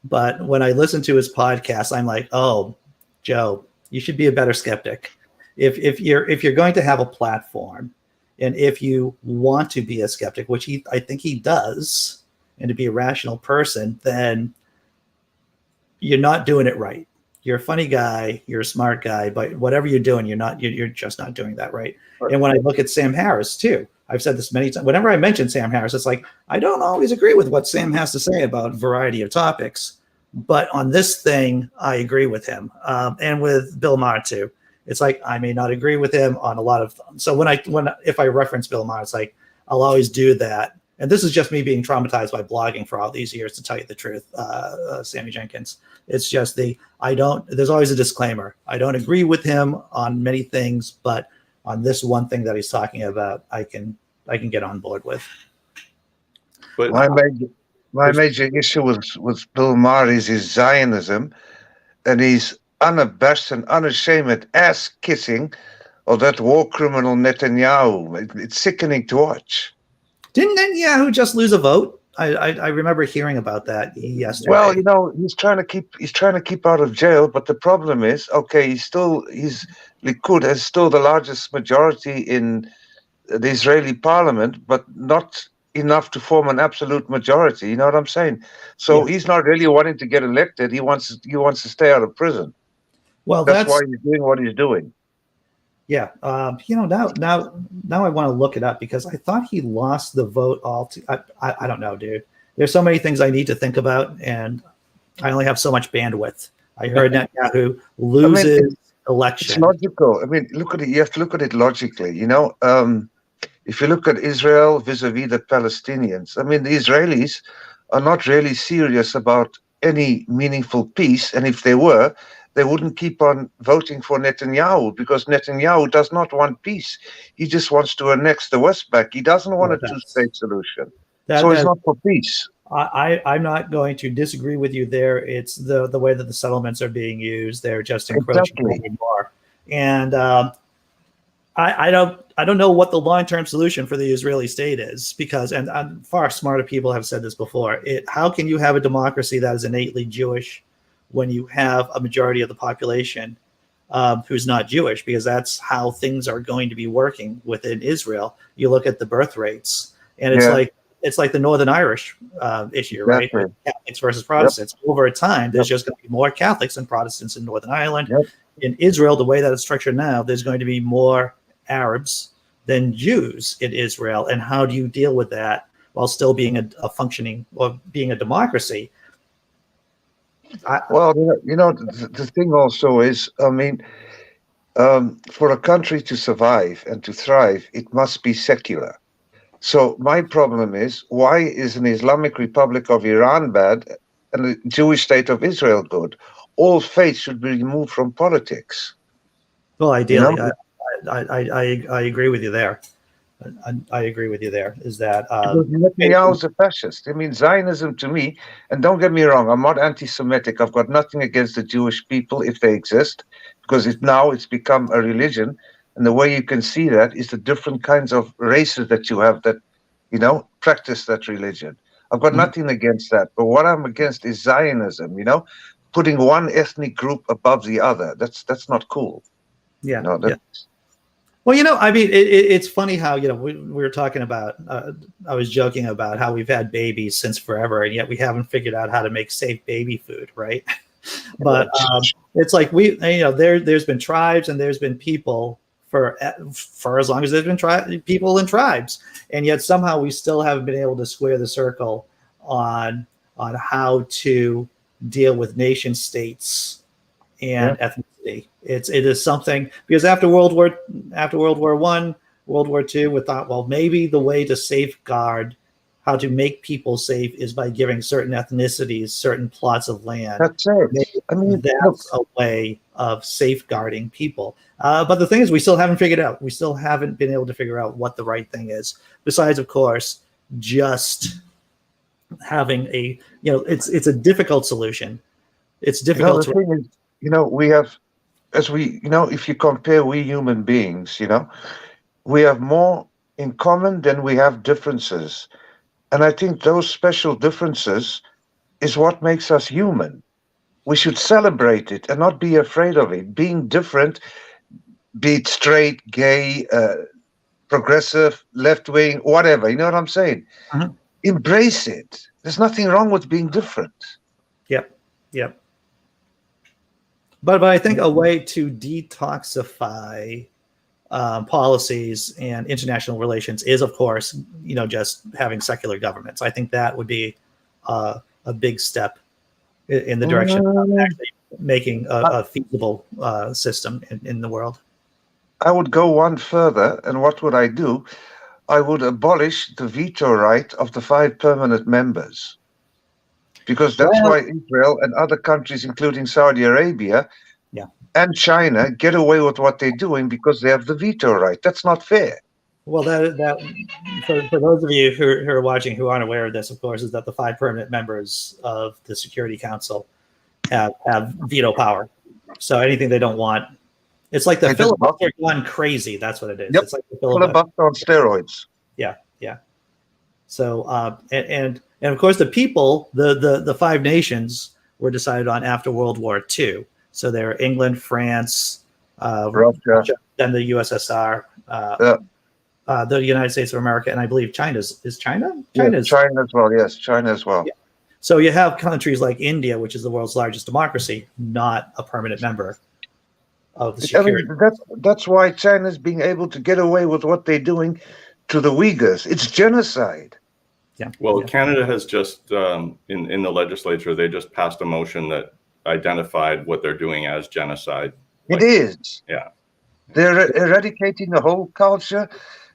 But when I listen to his podcast, I'm like, oh, Joe, you should be a better skeptic. If you're going to have a platform, and if you want to be a skeptic, which I think he does, and to be a rational person, then you're not doing it right. You're a funny guy, you're a smart guy, but whatever you're doing, you're just not doing that right. And when I look at Sam Harris too, I've said this many times. Whenever I mention Sam Harris, it's like I don't always agree with what Sam has to say about a variety of topics, but on this thing, I agree with him, and with Bill Maher too. It's like I may not agree with him on a lot of. So if I reference Bill Maher, it's like I'll always do that. And this is just me being traumatized by blogging for all these years, to tell you the truth, Sammy Jenkins. It's just there's always a disclaimer. I don't agree with him on many things, but on this one thing that he's talking about, I can get on board with. But My major issue with Bill Maher is his Zionism, and he's unabashed and unashamed ass kissing of that war criminal Netanyahu. It's sickening to watch. Didn't Netanyahu just lose a vote? I remember hearing about that yesterday. Well, he's trying to keep out of jail, but the problem is, okay, Likud has still the largest majority in the Israeli parliament, but not enough to form an absolute majority. You know what I'm saying? So he's not really wanting to get elected. He wants to stay out of prison. Well, that's why he's doing what he's doing. Yeah, now I want to look it up, because I thought he lost the vote I don't know, dude. There's so many things I need to think about, and I only have so much bandwidth. I heard Netanyahu loses election. It's logical. I mean, look at it. You have to look at it logically. If you look at Israel vis-a-vis the Palestinians, I mean, the Israelis are not really serious about any meaningful peace, and if they were, they wouldn't keep on voting for Netanyahu, because Netanyahu does not want peace. He just wants to annex the West Bank. He doesn't want a two-state solution. So he's not for peace. I'm not going to disagree with you there. It's the way that the settlements are being used. They're just encroaching more. And I don't know what the long-term solution for the Israeli state is, because, and far smarter people have said this before, how can you have a democracy that is innately Jewish when you have a majority of the population who's not Jewish? Because that's how things are going to be working within Israel. You look at the birth rates, and it's like the Northern Irish issue, right? Catholics versus Protestants. Yep. Over time, there's just going to be more Catholics and Protestants in Northern Ireland. Yep. In Israel, the way that it's structured now, there's going to be more Arabs than Jews in Israel. And how do you deal with that while still being a functioning, or being a democracy? The thing also is, I mean, for a country to survive and to thrive, it must be secular. So my problem is, why is an Islamic Republic of Iran bad and the Jewish state of Israel good? All faith should be removed from politics. Well, ideally, I agree with you there. I agree with you there. Is that Netanyahu is a fascist? I mean, Zionism to me, and don't get me wrong, I'm not anti-Semitic. I've got nothing against the Jewish people if they exist, because it's become a religion, and the way you can see that is the different kinds of races that you have that, practice that religion. I've got nothing against that, but what I'm against is Zionism. Putting one ethnic group above the other. That's not cool. Yeah. No, Yeah. Well, I mean, it's funny how, we were talking about, I was joking about how we've had babies since forever, and yet we haven't figured out how to make safe baby food, right? But it's like there's been tribes and there's been people for as long as there's been people and tribes, and yet somehow we still haven't been able to square the circle on how to deal with nation states and ethnicity. It is something, because after World War I, World War II, we thought, well, maybe the way to safeguard how to make people safe is by giving certain ethnicities certain plots of land. That's it. Maybe I mean, that's a way of safeguarding people. But the thing is, we still haven't figured out. We still haven't been able to figure out what the right thing is. Besides, of course, just having it's a difficult solution. It's difficult. The thing is, we have, if you compare we human beings, we have more in common than we have differences. And I think those special differences is what makes us human. We should celebrate it and not be afraid of it. Being different, be it straight, gay, progressive, left-wing, whatever, you know what I'm saying? Uh-huh. Embrace it. There's nothing wrong with being different. Yep. But I think a way to detoxify policies and international relations is, of course, just having secular governments. I think that would be a big step in the direction of actually making a feasible system in the world. I would go one further, and what would I do? I would abolish the veto right of the 5 permanent members, because that's why Israel and other countries, including Saudi Arabia and China, get away with what they're doing because they have the veto right. That's not fair. Well, that for those of you who are watching who aren't aware of this, of course, is that the 5 permanent members of the Security Council have veto power. So anything they don't want, it's like the filibuster gone crazy. That's what it is. Yep. It's like the filibuster on steroids. Yeah. So and of course the people, the 5 nations were decided on after World War II. So they're England, France, Russia, then the USSR, the United States of America, and I believe China as well. Yes, China as well. Yeah. So you have countries like India, which is the world's largest democracy, not a permanent member of the security. That's why China's being able to get away with what they're doing to the Uyghurs. It's genocide. Yeah. Well, Canada has just in the legislature, they just passed a motion that identified what they're doing as genocide. It is. Yeah. They're eradicating a whole culture.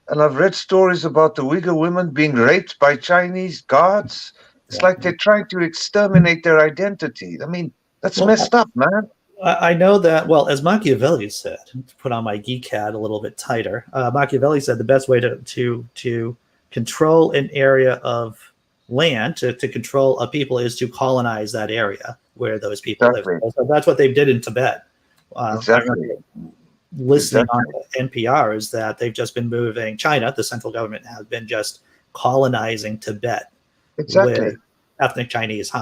And I've read stories about the Uyghur women being raped by Chinese guards. It's like they're trying to exterminate their identity. I mean, that's messed up, man. I know that, well, as Machiavelli said, to put on my geek hat a little bit tighter, Machiavelli said the best way to control an area of land, to control a people, is to colonize that area where those people live. So that's what they did in Tibet. Exactly. Listening on NPR is that they've just been moving, China, the central government has been just colonizing Tibet with ethnic Chinese,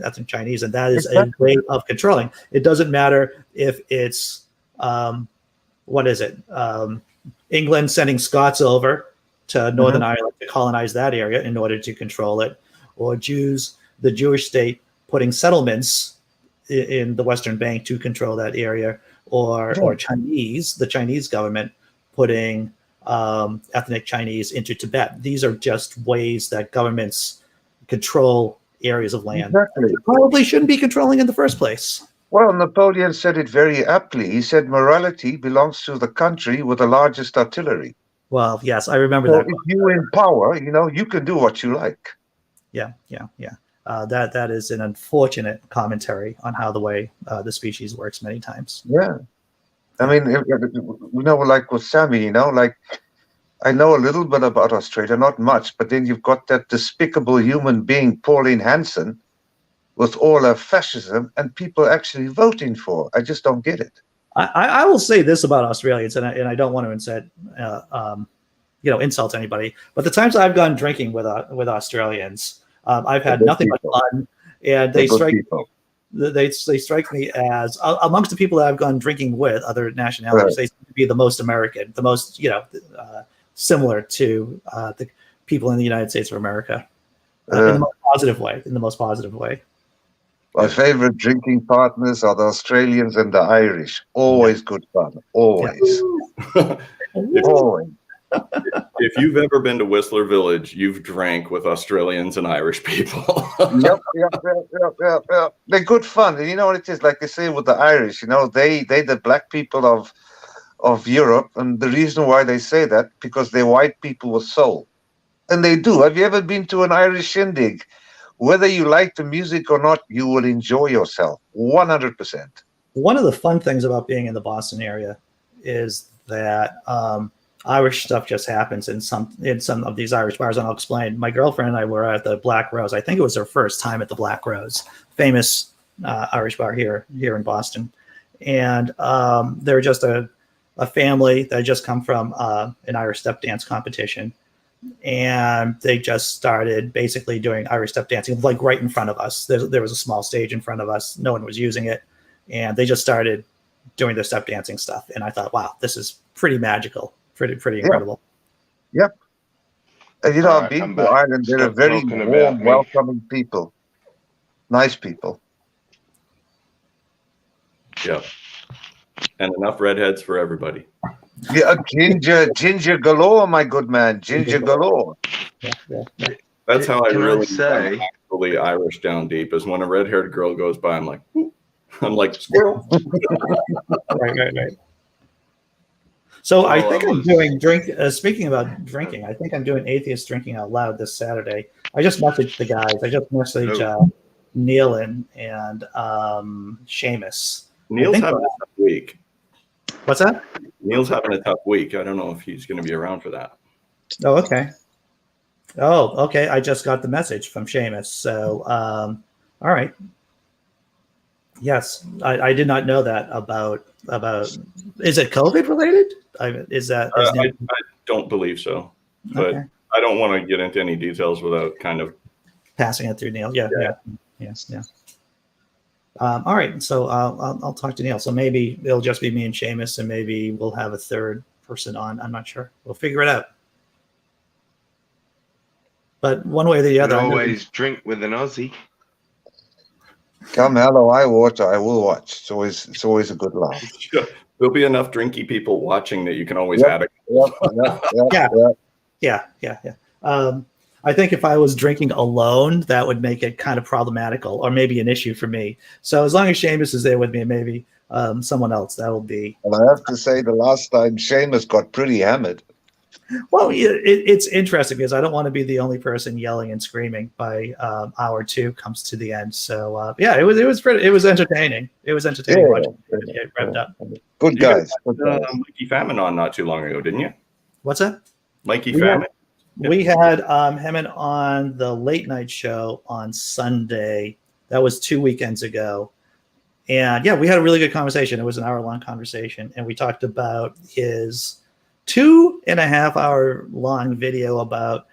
ethnic Chinese, and that is a way of controlling. It doesn't matter if it's England sending Scots over to Northern Ireland to colonize that area in order to control it, or the Jewish state putting settlements in the Western Bank to control that area, or the Chinese government putting ethnic Chinese into Tibet. These are just ways that governments control areas of land that they probably shouldn't be controlling in the first place. Well, Napoleon said it very aptly. He said morality belongs to the country with the largest artillery. Well, yes, I remember that. If you're in power, you can do what you like. Yeah. That is an unfortunate commentary on how the way the species works many times. Yeah. I mean, like with Sammy, like I know a little bit about Australia, not much, but then you've got that despicable human being, Pauline Hanson, with all her fascism, and people actually voting for her. I just don't get it. I will say this about Australians, and I don't want to insult anybody, but the times I've gone drinking with Australians, I've had nothing but fun, and they strike they strike me as amongst the people that I've gone drinking with, other nationalities, they seem to be the most American, the most similar to the people in the United States of America, in the most positive way. In the most positive way. My favorite drinking partners are the Australians and the Irish. Always good fun. Always. Always. If you've ever been to Whistler Village, you've drank with Australians and Irish people. Yep. They're good fun. And you know what it is? Like they say with the Irish, they the black people of Europe. And the reason why they say that, because they're white people with soul. And they do. Have you ever been to an Irish shindig? Whether you like the music or not, you will enjoy yourself 100%. One of the fun things about being in the Boston area is that Irish stuff just happens in some of these Irish bars, and I'll explain. My girlfriend and I were at the Black Rose. I think it was her first time at the Black Rose, famous Irish bar here in Boston. And they're just a family that had just come from an Irish step dance competition. And they just started basically doing Irish step dancing, like right in front of us. There was a small stage in front of us. No one was using it. And they just started doing their step dancing stuff. And I thought, wow, this is pretty magical, pretty incredible. Yep. And I've been to Ireland. They're a very warm, welcoming people. Nice people. Yeah. And enough redheads for everybody. Yeah, ginger galore, my good man, ginger galore. Yeah. That's how I Can really say actually Irish down deep is when a red-haired girl goes by, I'm like, "Whoop." I'm like squirrel. Right. So I think I'm doing speaking about drinking, I think I'm doing Atheist Drinking Out Loud this Saturday. I just messaged the guys. I just messaged Neil and Seamus. Neil's having a tough week. What's that? Neil's having a tough week. I don't know if he's going to be around for that. Oh, okay. I just got the message from Seamus. So, all right. Yes, I did not know that about. Is it COVID related? I don't believe so, but okay. I don't want to get into any details without kind of passing it through Neil. Yeah. All right, so I'll talk to Neil. So maybe it'll just be me and Seamus, and maybe we'll have a third person on. I'm not sure. We'll figure it out. But one way or the other, always drink with an Aussie. Come hell or high water, I will watch. It's always a good laugh. There'll be enough drinky people watching that you can always add it. Yeah. I think if I was drinking alone, that would make it kind of problematical, or maybe an issue for me. So as long as Seamus is there with me, and maybe someone else, that will be. And I have to say, the last time Seamus got pretty hammered. Well, it's interesting because I don't want to be the only person yelling and screaming by hour two comes to the end. So it was entertaining. It was entertaining watching it get revved up. Good guys. Mikey Famine on not too long ago, didn't you? What's that? Mikey Famine. We had him on the late night show on Sunday. That was 2 weekends ago. And we had a really good conversation. It was an hour-long conversation. And we talked about his 2.5 hour long video about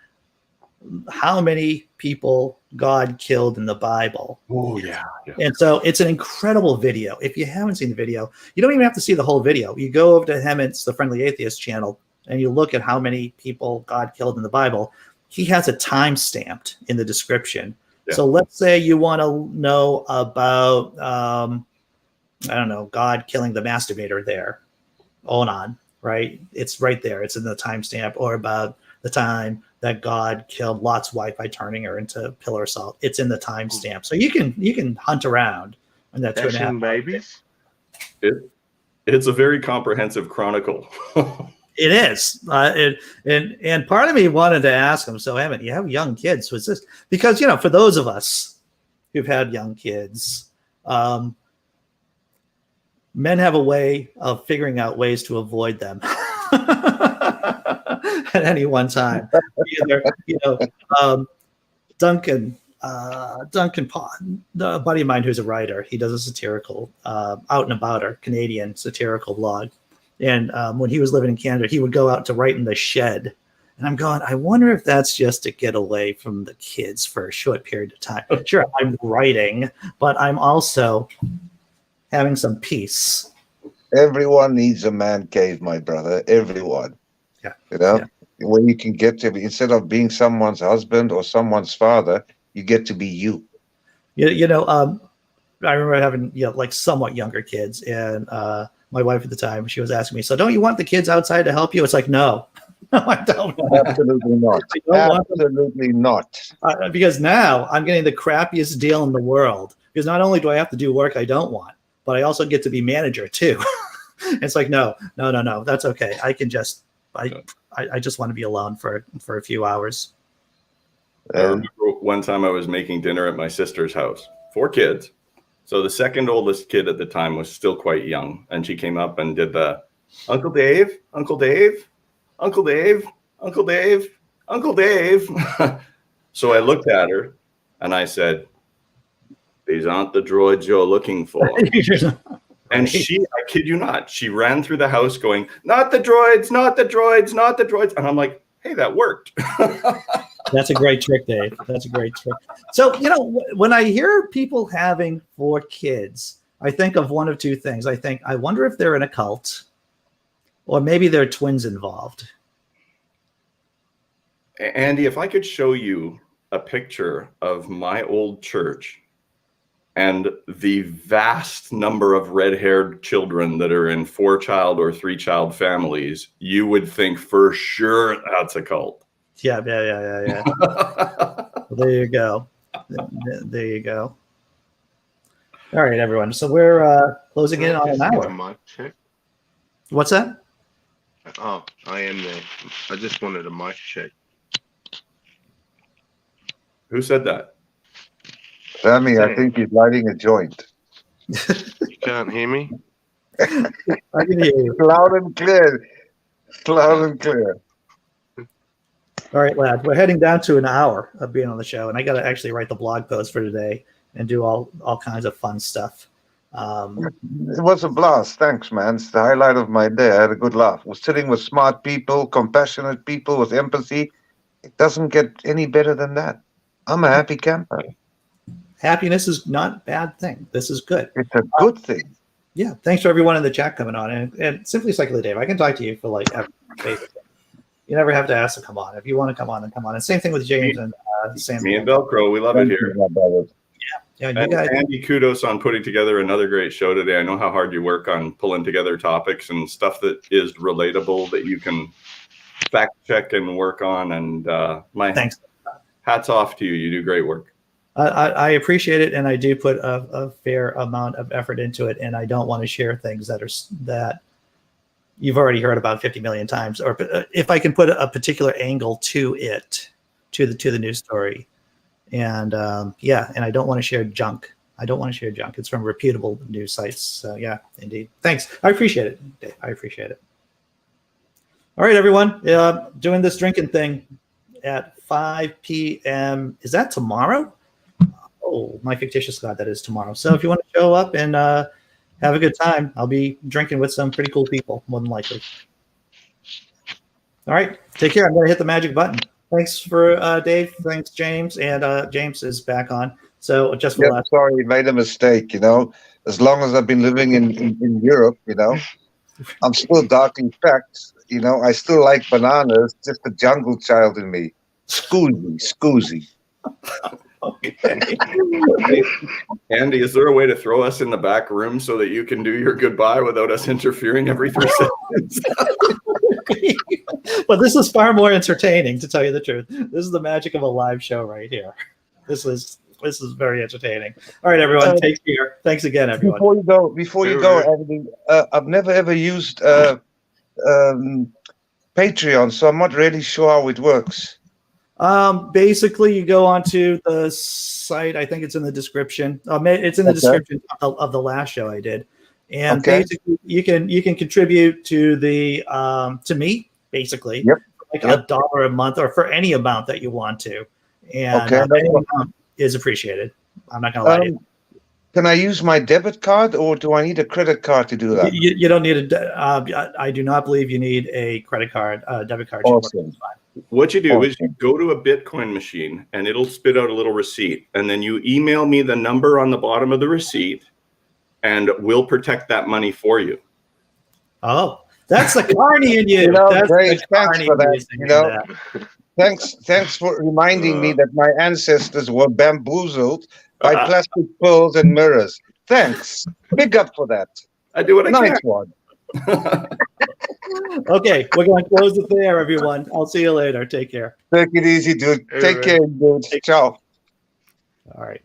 how many people God killed in the Bible. Oh, yeah. And so it's an incredible video. If you haven't seen the video, you don't even have to see the whole video. You go over to Hemant's The Friendly Atheist channel, and you look at how many people God killed in the Bible. He has a time stamped in the description. Yeah. So let's say you want to know about, God killing the masturbator there. Onan, right? It's right there. It's in the timestamp. Or about the time that God killed Lot's wife by turning her into pillar of salt. It's in the timestamp. So you can hunt around in that 2.5 babies. It's a very comprehensive chronicle. It is. And part of me wanted to ask him, so Hemant, you have young kids. Was this because, for those of us who've had young kids, men have a way of figuring out ways to avoid them at any one time. Either, Duncan Pond, a buddy of mine who's a writer, he does a satirical, Out and Abouter, Canadian satirical blog. And when he was living in Canada, he would go out to write in the shed And I'm going, I wonder if that's just to get away from the kids for a short period of time. Sure, I'm writing, but I'm also having some peace. Everyone needs a man cave, my brother. Everyone. Yeah. You know, Yeah. where you can get to be, instead of being someone's husband or someone's father, you get to be you. I remember having like somewhat younger kids, and my wife at the time, she was asking me, "So don't you want the kids outside to help you?" It's like, no, no, I don't. Absolutely not. I don't want them. Absolutely not. Because now I'm getting the crappiest deal in the world. Because not only do I have to do work I don't want, but I also get to be manager too. It's like, no, that's okay. I can just, I just want to be alone for a few hours. I remember one time I was making dinner at my sister's house, 4 kids. So the second oldest kid at the time was still quite young. And she came up and did the Uncle Dave, Uncle Dave, Uncle Dave, Uncle Dave, Uncle Dave. So I looked at her and I said, these aren't the droids you're looking for. And she, I kid you not, she ran through the house going, not the droids, not the droids, not the droids. And I'm like, hey, that worked. That's a great trick, Dave. That's a great trick. So, when I hear people having 4 kids, I think of one of two things. I wonder if they're in a cult, or maybe there are twins involved. Andy, if I could show you a picture of my old church and the vast number of red-haired children that are in 4-child or 3-child families, you would think for sure that's a cult. Yeah. Well, there you go. There you go. All right, everyone. So we're closing in on an hour. Mic check. What's that? Oh, I am there. I just wanted a mic check. Who said that? Sammy, I think he's lighting a joint. You can't hear me? I can hear you. Loud and clear. Loud and clear. All right, lads. We're heading down to an hour of being on the show, and I got to actually write the blog post for today and do all kinds of fun stuff. It was a blast. Thanks, man. It's the highlight of my day. I had a good laugh. I was sitting with smart people, compassionate people with empathy. It doesn't get any better than that. I'm a happy camper. Happiness is not a bad thing. This is good. It's a good thing. Yeah. Thanks for everyone in the chat coming on. And Simply Cyclically Dave, I can talk to you for like ever. You never have to ask to come on. If you want to come on, then come on. And same thing with James and Sam. Me and Velcro, we love it here. Yeah, you And guys. Andy, kudos on putting together another great show today. I know how hard you work on pulling together topics and stuff that is relatable that you can fact check and work on. And Thanks. Hats off to you. You do great work. I appreciate it, and I do put a fair amount of effort into it, and I don't want to share things that you've already heard about 50 million times, or if I can put a particular angle to it, to the news story. And and I don't want to share junk. It's from reputable news sites. So yeah, indeed. Thanks. I appreciate it, Dave. I appreciate it. All right, everyone. Doing this drinking thing at 5 p.m. Is that tomorrow? Oh, my fictitious God, that is tomorrow. So if you want to show up and have a good time, I'll be drinking with some pretty cool people, more than likely. All right. Take care. I'm going to hit the magic button. Thanks for Dave. Thanks, James. And James is back on. So just for last. Sorry, made a mistake. As long as I've been living in Europe, I'm still darkly fact. I still like bananas. Just the jungle child in me. Scoozy. Okay. Andy, is there a way to throw us in the back room so that you can do your goodbye without us interfering every 3 seconds? Well, this is far more entertaining, to tell you the truth. This is the magic of a live show right here. This is very entertaining. All right, everyone, take care. Thanks again, everyone. Before you go, Andy, I've never ever used Patreon, so I'm not really sure how it works. Basically, you go onto the site. I think it's in the description. It's in the description of the last show I did. And basically, you can contribute to the to me, basically, like $1 a month, or for any amount that you want to. And any amount is appreciated. I'm not gonna lie to you. Can I use my debit card, or do I need a credit card to do that? You don't need I do not believe you need a credit card, debit card. Awesome. What you do is you go to a Bitcoin machine and it'll spit out a little receipt. And then you email me the number on the bottom of the receipt and we'll protect that money for you. Oh, that's the carny in you. You know, That's great, the thanks carny for that, reason you in know. that. Thanks for reminding me that my ancestors were bamboozled by plastic pearls and mirrors. Thanks. Big up for that. I do what I Nice one. Okay, we're going to close it there, everyone. I'll see you later. Take care. Take it easy, dude. Hey, Take man. care, dude. Ciao. All right.